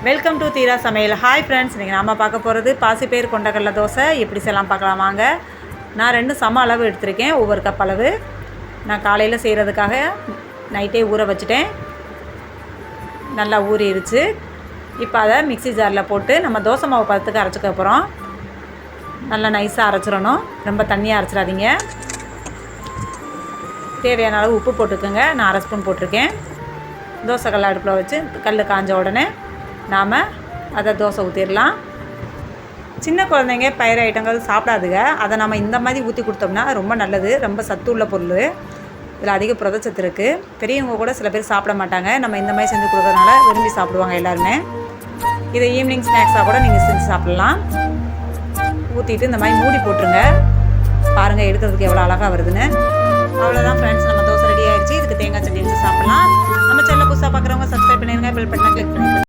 Welcome to தீரா சமையல். Hi friends, இன்றைக்கி நாம் பார்க்க போகிறது பாசிப்பயிறு கொண்டக்கடலை தோசை எப்படி செய்யலாம் பார்க்கலாம் வாங்க. நான் 2 சம அளவு எடுத்திருக்கேன், ஒவ்வொரு கப் அளவு. நான் காலையில் செய்கிறதுக்காக நைட்டே ஊற வச்சுட்டேன். நல்லா ஊறிடுச்சு. இப்போ அதை மிக்ஸி ஜாரில் போட்டு நம்ம தோசை மாவு பதத்துக்கு அரைச்சிக்க போகிறோம். நல்லா நைஸாக அரைச்சிடணும், ரொம்ப தண்ணியாக அரைச்சிடாதீங்க. தேவையான அளவு உப்பு போட்டுக்கோங்க. நான் 1/2 ஸ்பூன் போட்டிருக்கேன். தோசை கல் அடுப்பில் வச்சு கல் காஞ்ச உடனே நாம் அதை தோசை ஊற்றிடலாம். சின்ன குழந்தைங்க பயிர் ஐட்டங்கள் சாப்பிடாதுங்க. அதை நம்ம இந்த மாதிரி ஊற்றி கொடுத்தோம்னா ரொம்ப நல்லது. ரொம்ப சத்து உள்ள பொருள், இதில் அதிக புரதச்சத்து இருக்குது. பெரியவங்க கூட சில பேர் சாப்பிட மாட்டாங்க. நம்ம இந்த மாதிரி செஞ்சு கொடுக்கறதுனால விரும்பி சாப்பிடுவாங்க எல்லாருமே. இதை ஈவினிங் ஸ்நாக்ஸாக கூட நீங்கள் செஞ்சு சாப்பிட்லாம். ஊற்றிட்டு இந்த மாதிரி மூடி போட்டுருங்க. பாருங்கள் எடுக்கிறதுக்கு எவ்வளோ அழகாக வருதுன்னு. அவ்வளோதான் ஃப்ரெண்ட்ஸ், நம்ம தோசை ரெடி ஆகிடுச்சு. இதுக்கு தேங்காய் சட்னி வச்சு சாப்பிட்லாம். நம்ம சேனலை புதுசாக பார்க்குறவங்க சப்ஸ்கிரைப் பண்ணிடுங்க, பெல் பட்டனை கிளிக் பண்ணிடுங்க.